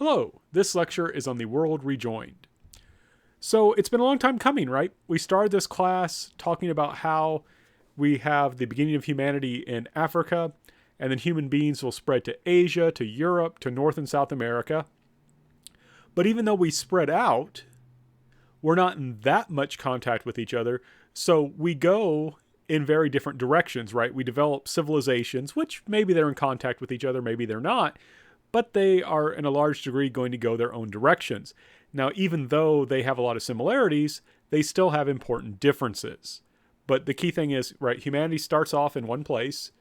Hello, this lecture is on the world rejoined. So it's been a long time coming, right? We started this class talking about how we have the beginning of humanity in Africa, and then human beings will spread to Asia, to Europe, to North and South America. But even though we spread out, we're not in that much contact with each other. So we go in very different directions, right? We develop civilizations, which maybe they're in contact with each other, maybe they're not, but they are in a large degree going to go their own directions. Now, even though they have a lot of similarities, they still have important differences. But the key thing is, right, humanity starts off in one place,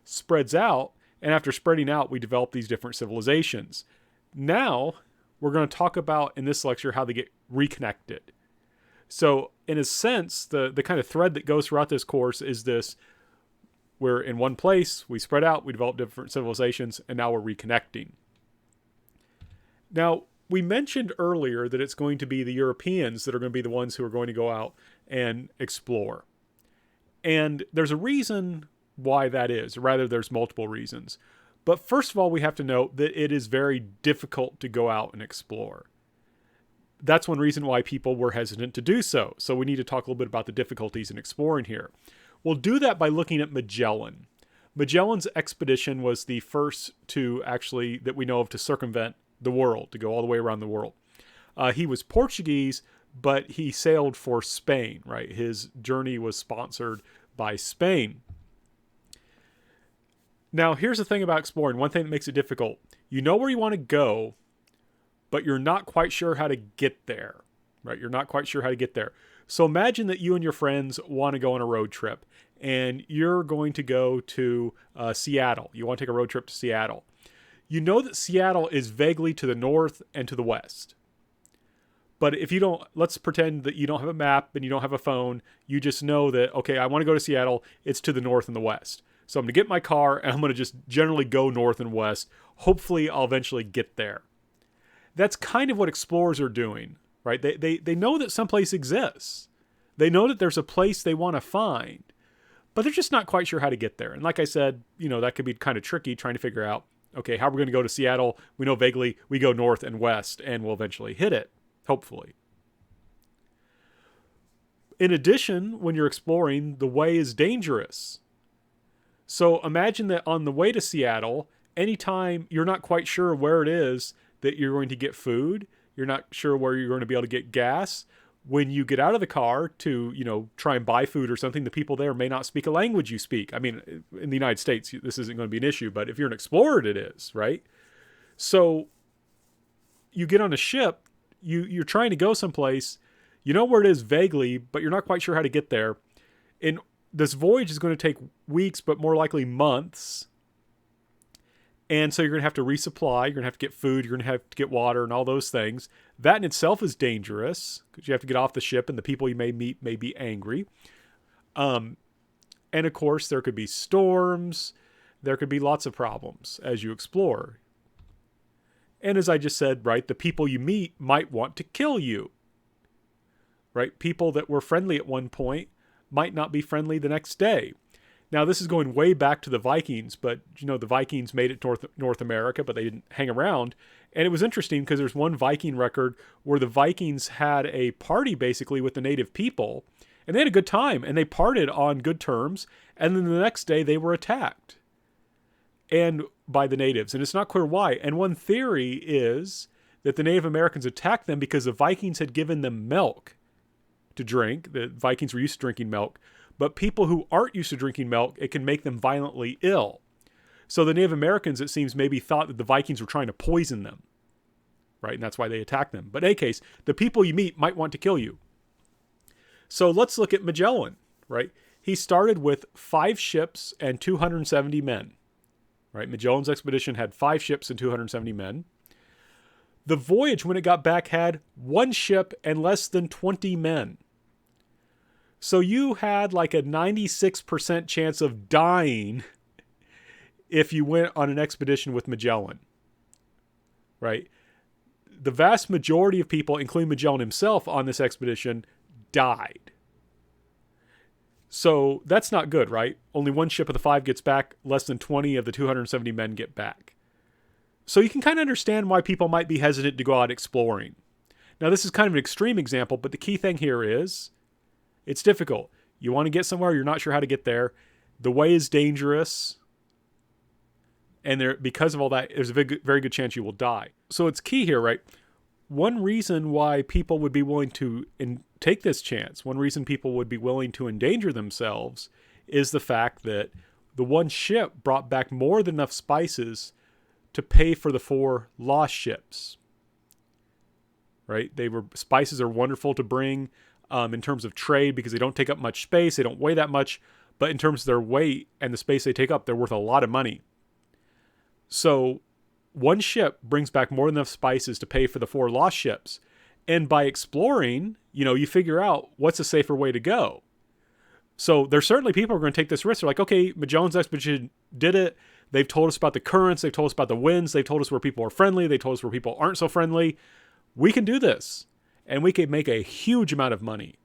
spreads out, and after spreading out, we develop these different civilizations. Now, we're going to talk about in this lecture how they get reconnected. So, in a sense, the kind of thread that goes throughout this course is this: we're in one place, we spread out, we develop different civilizations, and now we're reconnecting. Now, we mentioned earlier that it's going to be the Europeans that are going to be the ones who are going to go out and explore. And there's a reason why that is. Rather, there's multiple reasons. But first of all, we have to note that it is very difficult to go out and explore. That's one reason why people were hesitant to do so. So we need to talk a little bit about the difficulties in exploring here. We'll do that by looking at Magellan. Magellan's expedition was the first to actually, that we know of, to circumvent the world, to go all the way around the world. He was Portuguese, but he sailed for Spain, right? His journey was sponsored by Spain. Now, here's the thing about exploring. One thing that makes it difficult. You know where you want to go, but you're not quite sure how to get there, right? You're not quite sure how to get there. So imagine that you and your friends want to go on a road trip, and you're going to go to Seattle. You want to take a road trip to Seattle. You know that Seattle is vaguely to the north and to the west. But if you don't, let's pretend that you don't have a map and you don't have a phone. You just know that, okay, I want to go to Seattle. It's to the north and the west. So I'm going to get my car and I'm going to just generally go north and west. Hopefully I'll eventually get there. That's kind of what explorers are doing, right? They know that someplace exists. They know that there's a place they want to find, but they're just not quite sure how to get there. And like I said, that could be kind of tricky trying to figure out, okay, how we're going to go to Seattle. We know vaguely we go north and west and we'll eventually hit it, hopefully. In addition, when you're exploring, the way is dangerous. So imagine that on the way to Seattle, anytime you're not quite sure where it is that you're going to get food, you're not sure where you're going to be able to get gas. When you get out of the car to, try and buy food or something, the people there may not speak a language you speak. I mean, in the United States, this isn't going to be an issue, but if you're an explorer, it is, right? So you get on a ship, you're trying to go someplace, you know where it is vaguely, but you're not quite sure how to get there. And this voyage is going to take weeks, but more likely months. And so you're going to have to resupply, you're going to have to get food, you're going to have to get water and all those things. That in itself is dangerous because you have to get off the ship and the people you may meet may be angry. And of course, there could be storms. There could be lots of problems as you explore. And as I just said, right, the people you meet might want to kill you. Right? People that were friendly at one point might not be friendly the next day. Now, this is going way back to the Vikings, but, the Vikings made it to North America, but they didn't hang around. And it was interesting because there's one Viking record where the Vikings had a party basically with the native people, and they had a good time, and they parted on good terms, and then the next day they were attacked and by the natives, and it's not clear why. And one theory is that the Native Americans attacked them because the Vikings had given them milk to drink. The Vikings were used to drinking milk. But people who aren't used to drinking milk, it can make them violently ill. So the Native Americans, it seems, maybe thought that the Vikings were trying to poison them, right? And that's why they attacked them. But in any case, the people you meet might want to kill you. So let's look at Magellan, right? He started with 5 ships and 270 men, right? Magellan's expedition had 5 ships and 270 men. The voyage, when it got back, had 1 ship and less than 20 men. So you had like a 96% chance of dying if you went on an expedition with Magellan, right? The vast majority of people, including Magellan himself on this expedition, died. So that's not good, right? Only 1 ship of the 5 gets back. Less than 20 of the 270 men get back. So you can kind of understand why people might be hesitant to go out exploring. Now, this is kind of an extreme example, but the key thing here is it's difficult. You want to get somewhere, you're not sure how to get there. The way is dangerous. And because of all that, there's a very good chance you will die. So it's key here, right? One reason why people would be willing to take this chance, one reason people would be willing to endanger themselves is the fact that the one ship brought back more than enough spices to pay for the 4 lost ships. Right? Spices are wonderful to bring in terms of trade because they don't take up much space, they don't weigh that much, but in terms of their weight and the space they take up, they're worth a lot of money. So one ship brings back more than enough spices to pay for the 4 lost ships. And by exploring, you figure out what's a safer way to go. So there's certainly people who are going to take this risk. They're like, okay, Magellan's expedition did it. They've told us about the currents. They've told us about the winds. They've told us where people are friendly. They told us where people aren't so friendly. We can do this. And we can make a huge amount of money.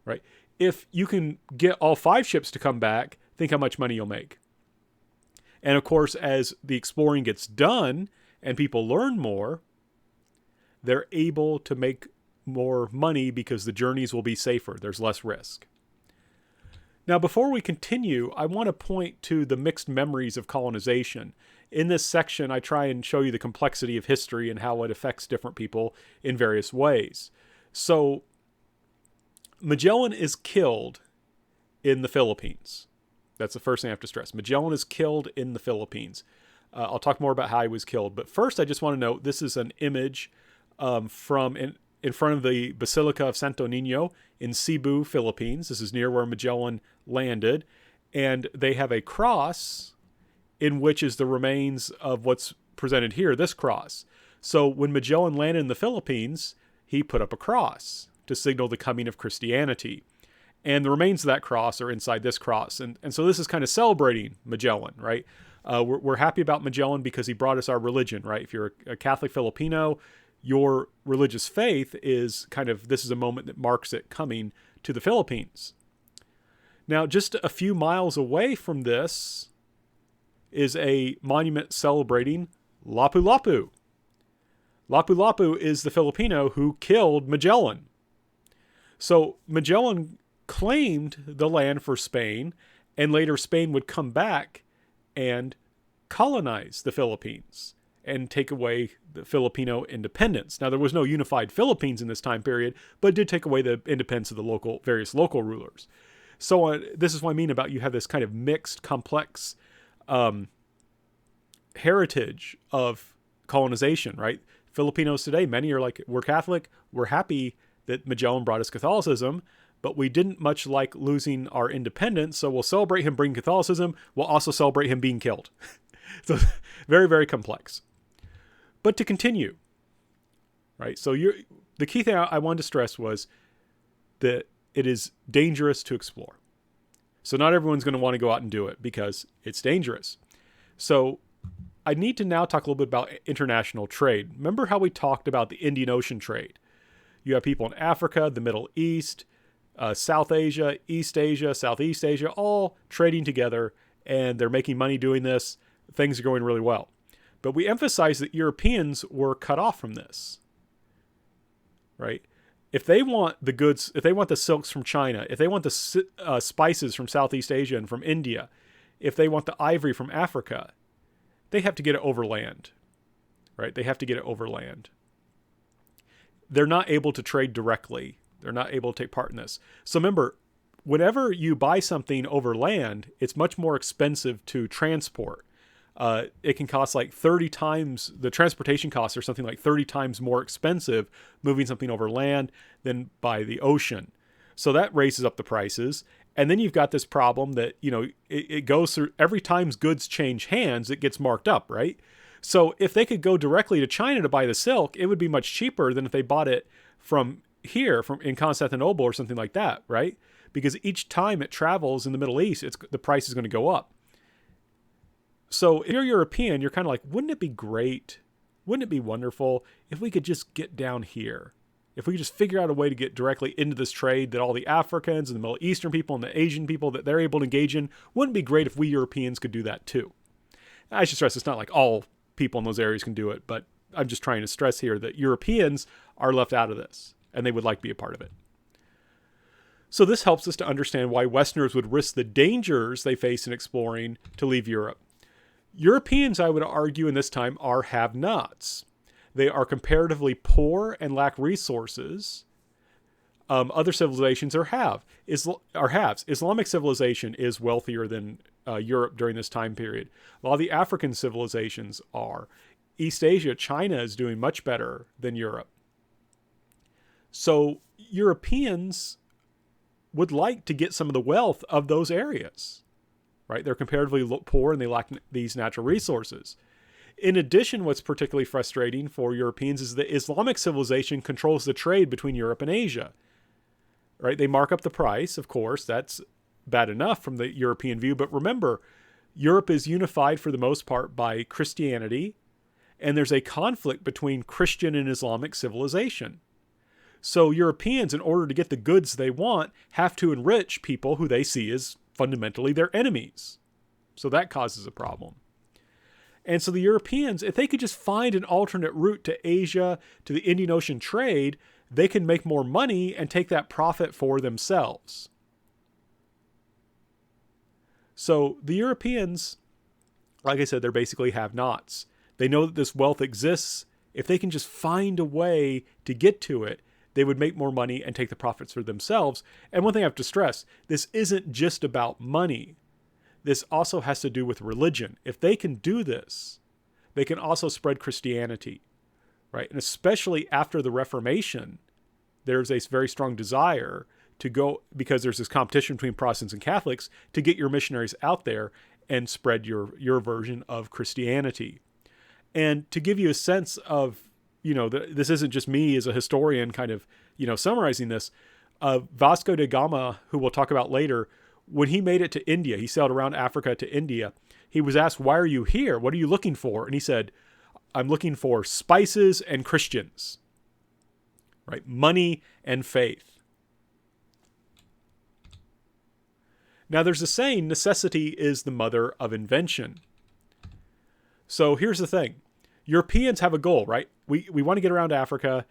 Right? If you can get all 5 ships to come back, think how much money you'll make. And of course, as the exploring gets done and people learn more, they're able to make more money because the journeys will be safer. There's less risk. Now, before we continue, I want to point to the mixed memories of colonization. In this section, I try and show you the complexity of history and how it affects different people in various ways. So, Magellan is killed in the Philippines. That's the first thing I have to stress. Magellan is killed in the Philippines. I'll talk more about how he was killed. But first, I just want to note this is an image from in front of the Basilica of Santo Niño in Cebu, Philippines. This is near where Magellan landed. And they have a cross in which is the remains of what's presented here, this cross. So when Magellan landed in the Philippines, he put up a cross to signal the coming of Christianity. And the remains of that cross are inside this cross. And so this is kind of celebrating Magellan, right? We're happy about Magellan because he brought us our religion, right? If you're a Catholic Filipino, your religious faith is this is a moment that marks it coming to the Philippines. Now, just a few miles away from this is a monument celebrating Lapu Lapu. Lapu Lapu is the Filipino who killed Magellan. So Magellan claimed the land for Spain, and later Spain would come back and colonize the Philippines and take away the Filipino independence. Now, there was no unified Philippines in this time period, but it did take away the independence of the various local rulers. So this is what I mean about you have this kind of mixed, complex heritage of colonization, right? Filipinos today, many are like, we're Catholic, we're happy that Magellan brought us Catholicism, but we didn't much like losing our independence, so we'll celebrate him bringing Catholicism. We'll also celebrate him being killed. So very, very complex. But to continue, right? So the key thing I wanted to stress was that it is dangerous to explore. So not everyone's going to want to go out and do it because it's dangerous. So I need to now talk a little bit about international trade. Remember how we talked about the Indian Ocean trade? You have people in Africa, the Middle East, South Asia, East Asia, Southeast Asia, all trading together, and they're making money doing this. Things are going really well. But we emphasize that Europeans were cut off from this, right? If they want the goods, if they want the silks from China, if they want the spices from Southeast Asia and from India, if they want the ivory from Africa, they have to get it overland, right? They have to get it overland. They're not able to trade directly. They're not able to take part in this. So remember, whenever you buy something over land, it's much more expensive to transport. It can cost like 30 times, the transportation costs are something like 30 times more expensive moving something over land than by the ocean. So that raises up the prices. And then you've got this problem that, it goes through every time goods change hands, it gets marked up, right? So if they could go directly to China to buy the silk, it would be much cheaper than if they bought it from here, in Constantinople or something like that, right? Because each time it travels in the Middle East, the price is going to go up. So if you're European, you're kind of like, wouldn't it be great? Wouldn't it be wonderful if we could just get down here? If we could just figure out a way to get directly into this trade that all the Africans and the Middle Eastern people and the Asian people that they're able to engage in, wouldn't it be great if we Europeans could do that too? I should stress it's not like all people in those areas can do it, but I'm just trying to stress here that Europeans are left out of this, and they would like to be a part of it. So this helps us to understand why Westerners would risk the dangers they face in exploring to leave Europe. Europeans, I would argue in this time, are have-nots. They are comparatively poor and lack resources. Other civilizations are haves. Islamic civilization is wealthier than Europe during this time period. A lot of the African civilizations are. East Asia, China is doing much better than Europe. So Europeans would like to get some of the wealth of those areas, right? They're comparatively poor and they lack these natural resources. In addition, what's particularly frustrating for Europeans is that Islamic civilization controls the trade between Europe and Asia, right? They mark up the price, of course. That's bad enough from the European view. But remember, Europe is unified for the most part by Christianity, and there's a conflict between Christian and Islamic civilization. So Europeans, in order to get the goods they want, have to enrich people who they see as fundamentally their enemies. So that causes a problem. And so the Europeans, if they could just find an alternate route to Asia, to the Indian Ocean trade, they can make more money and take that profit for themselves. So the Europeans, like I said, they're basically have-nots. They know that this wealth exists. If they can just find a way to get to it, they would make more money and take the profits for themselves. And one thing I have to stress, this isn't just about money. This also has to do with religion. If they can do this, they can also spread Christianity, right? And especially after the Reformation, there's a very strong desire to go, because there's this competition between Protestants and Catholics, to get your missionaries out there and spread your version of Christianity. And to give you a sense of, this isn't just me as a historian kind of, summarizing this. Vasco da Gama, who we'll talk about later, when he made it to India, he sailed around Africa to India. He was asked, "Why are you here? What are you looking for?" And he said, "I'm looking for spices and Christians." Right? Money and faith. Now there's a saying, necessity is the mother of invention. So here's the thing. Europeans have a goal, right? We want to get around Africa,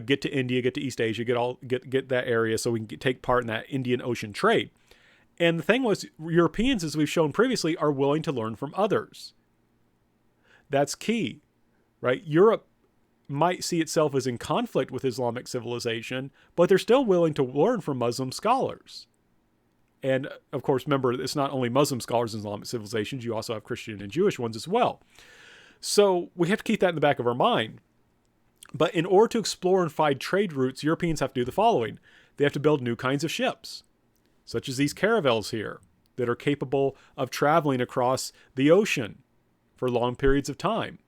get to India, get to East Asia, get that area so we can take part in that Indian Ocean trade. And the thing was, Europeans, as we've shown previously, are willing to learn from others. That's key, right? Europe might see itself as in conflict with Islamic civilization, but they're still willing to learn from Muslim scholars. And of course, remember, it's not only Muslim scholars in Islamic civilizations, you also have Christian and Jewish ones as well. So we have to keep that in the back of our mind. But in order to explore and find trade routes, Europeans have to do the following. They have to build new kinds of ships, such as these caravels here, that are capable of traveling across the ocean for long periods of time.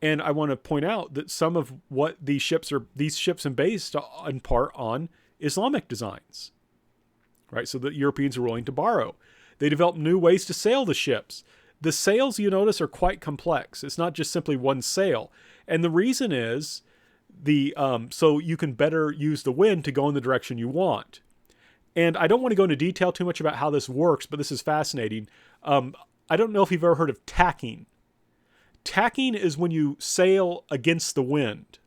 And I want to point out that some of what these ships are based in part on Islamic designs, right? So that Europeans are willing to borrow. They develop new ways to sail the ships. The sails, you notice, are quite complex. It's not just simply one sail. And the reason is so you can better use the wind to go in the direction you want. And I don't want to go into detail too much about how this works, but this is fascinating. I don't know if you've ever heard of tacking. Tacking is when you sail against the wind.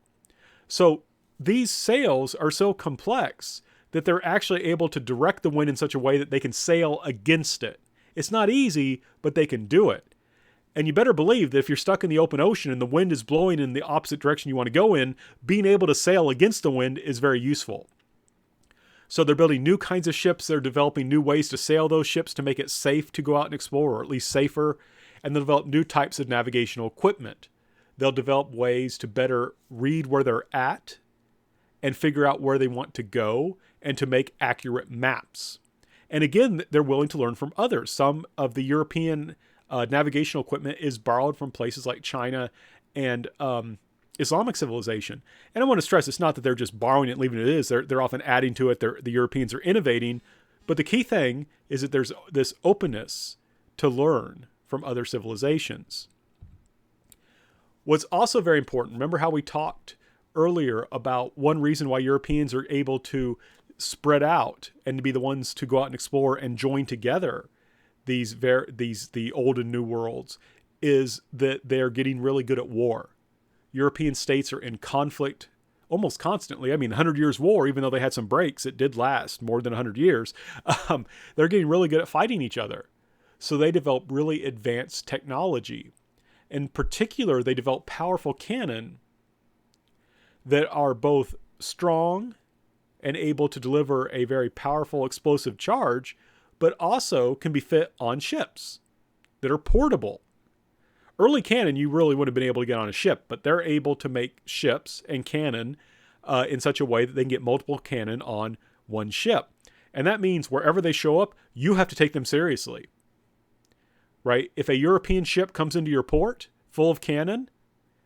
So these sails are so complex that they're actually able to direct the wind in such a way that they can sail against it. It's not easy, but they can do it. And you better believe that if you're stuck in the open ocean and the wind is blowing in the opposite direction you want to go in, being able to sail against the wind is very useful. So they're building new kinds of ships. They're developing new ways to sail those ships to make it safe to go out and explore, or at least safer. And they'll develop new types of navigational equipment. They'll develop ways to better read where they're at and figure out where they want to go and to make accurate maps. And again, they're willing to learn from others. Some of the European navigational equipment is borrowed from places like China and Islamic civilization. And I want to stress, it's not that they're just borrowing it and leaving it as is. They're often adding to it. The Europeans are innovating. But the key thing is that there's this openness to learn from other civilizations. What's also very important, remember how we talked earlier about one reason why Europeans are able to spread out and to be the ones to go out and explore and join together the old and new worlds is that they're getting really good at war. European states are in conflict almost constantly. I mean, 100 Years' War, even though they had some breaks, it did last more than 100 years. They're getting really good at fighting each other. So they develop really advanced technology. In particular, they develop powerful cannon that are both strong and able to deliver a very powerful explosive charge, but also can be fit on ships that are portable. Early cannon, you really wouldn't have been able to get on a ship, but they're able to make ships and cannon in such a way that they can get multiple cannon on one ship. And that means wherever they show up, you have to take them seriously. Right? If a European ship comes into your port full of cannon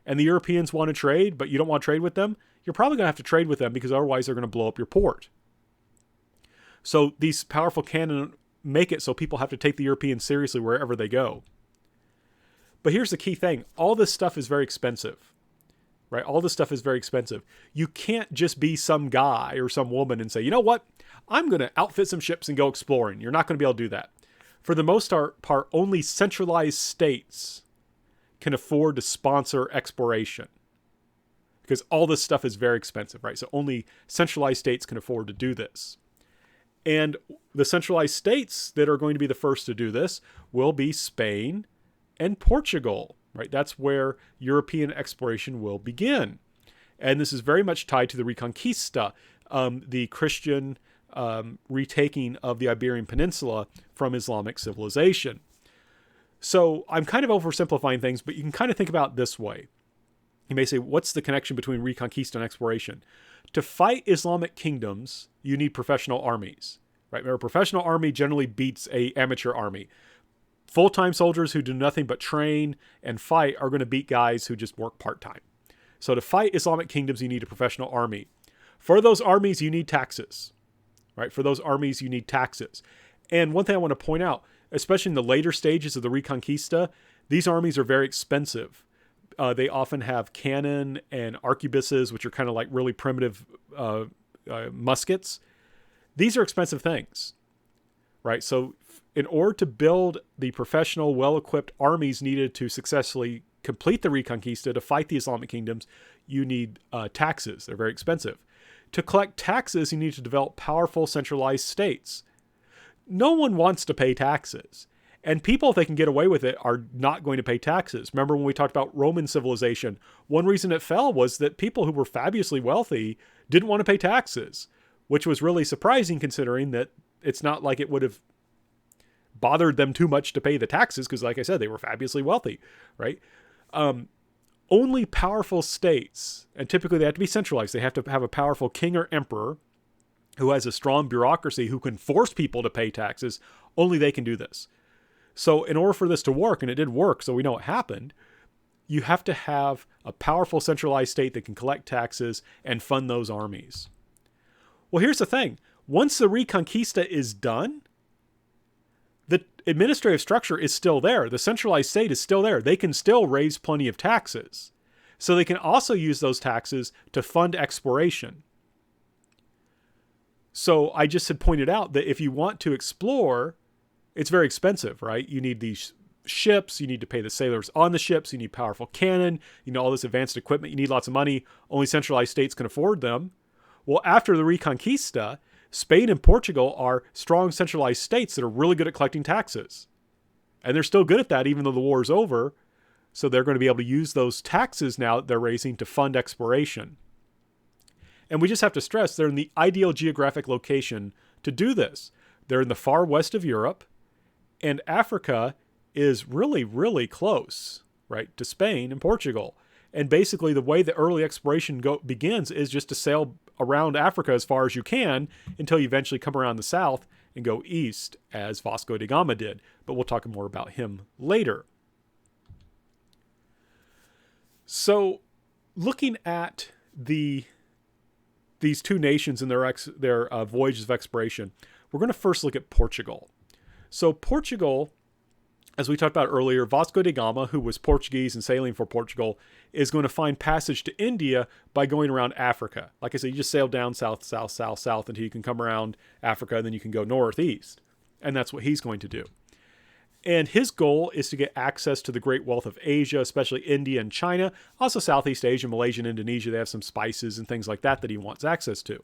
and the Europeans want to trade, but you don't want to trade with them, you're probably going to have to trade with them because otherwise they're going to blow up your port. So these powerful cannon make it so people have to take the Europeans seriously wherever they go. But here's the key thing. All this stuff is very expensive, right? All this stuff is very expensive. You can't just be some guy or some woman and say, you know what? I'm going to outfit some ships and go exploring. You're not going to be able to do that. For the most part, only centralized states can afford to sponsor exploration because all this stuff is very expensive, right? So only centralized states can afford to do this. And the centralized states that are going to be the first to do this will be Spain and Portugal, right? That's where European exploration will begin. And this is very much tied to the Reconquista, the Christian retaking of the Iberian Peninsula from Islamic civilization. So I'm kind of oversimplifying things, but you can kind of think about it this way. You may say, what's the connection between Reconquista and exploration? To fight Islamic kingdoms, you need professional armies, right? A professional army generally beats an amateur army. Full-time soldiers who do nothing but train and fight are going to beat guys who just work part-time. So to fight Islamic kingdoms, you need a professional army. For those armies, you need taxes, right? For those armies, you need taxes. And one thing I want to point out, especially in the later stages of the Reconquista, these armies are very expensive. They often have cannon and arquebuses, which are kind of like really primitive muskets. These are expensive things, right? So in order to build the professional, well-equipped armies needed to successfully complete the Reconquista to fight the Islamic kingdoms, you need taxes. They're very expensive. To collect taxes, you need to develop powerful centralized states. No one wants to pay taxes. And people, if they can get away with it, are not going to pay taxes. Remember when we talked about Roman civilization? One reason it fell was that people who were fabulously wealthy didn't want to pay taxes, which was really surprising considering that it's not like it would have bothered them too much to pay the taxes because, like I said, they were fabulously wealthy, right? Only powerful states, and typically they have to be centralized. They have to have a powerful king or emperor who has a strong bureaucracy who can force people to pay taxes. Only they can do this. So in order for this to work, and it did work, so we know it happened, you have to have a powerful centralized state that can collect taxes and fund those armies. Well, here's the thing. Once the Reconquista is done, the administrative structure is still there. The centralized state is still there. They can still raise plenty of taxes. So they can also use those taxes to fund exploration. So I just had pointed out that if you want to explore, it's very expensive, right? You need these ships. You need to pay the sailors on the ships. You need powerful cannon. You know, all this advanced equipment. You need lots of money. Only centralized states can afford them. Well, after the Reconquista, Spain and Portugal are strong centralized states that are really good at collecting taxes. And they're still good at that even though the war is over. So they're going to be able to use those taxes now that they're raising to fund exploration. And we just have to stress they're in the ideal geographic location to do this. They're in the far west of Europe, and Africa is really, really close, right, to Spain and Portugal. And basically the way the early exploration begins is just to sail around Africa as far as you can until you eventually come around the south and go east as Vasco da Gama did. But we'll talk more about him later. So looking at these two nations and their voyages of exploration, we're going to first look at Portugal. So Portugal, as we talked about earlier, Vasco da Gama, who was Portuguese and sailing for Portugal, is going to find passage to India by going around Africa. Like I said, you just sail down south, south, south, south until you can come around Africa, and then you can go northeast. And that's what he's going to do. And his goal is to get access to the great wealth of Asia, especially India and China, also Southeast Asia, Malaysia, and Indonesia. They have some spices and things like that he wants access to.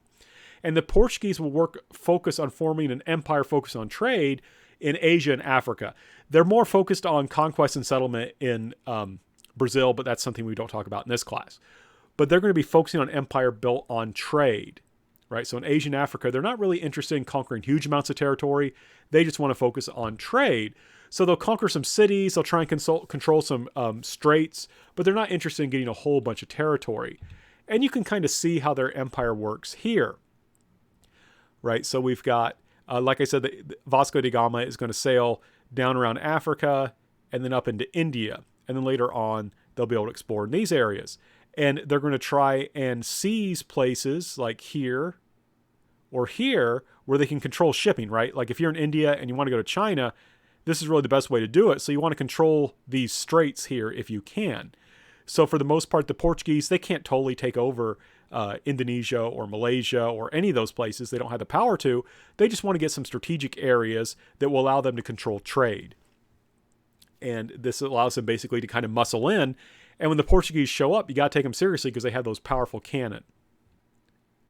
And the Portuguese will focus on forming an empire focused on trade in Asia and Africa. They're more focused on conquest and settlement in Brazil, but that's something we don't talk about in this class. But they're going to be focusing on empire built on trade, right? So in Asia and Africa, they're not really interested in conquering huge amounts of territory. They just want to focus on trade. So they'll conquer some cities, they'll try and control some straits, but they're not interested in getting a whole bunch of territory. And you can kind of see how their empire works here, right? So we've got, like I said, Vasco da Gama is going to sail down around Africa and then up into India. And then later on, they'll be able to explore in these areas. And they're going to try and seize places like here or here where they can control shipping, right? Like if you're in India and you want to go to China, this is really the best way to do it. So you want to control these straits here if you can. So for the most part, the Portuguese, they can't totally take over Indonesia or Malaysia or any of those places. They don't have the power to. They just want to get some strategic areas that will allow them to control trade. And this allows them basically to kind of muscle in. And when the Portuguese show up, you got to take them seriously because they have those powerful cannon.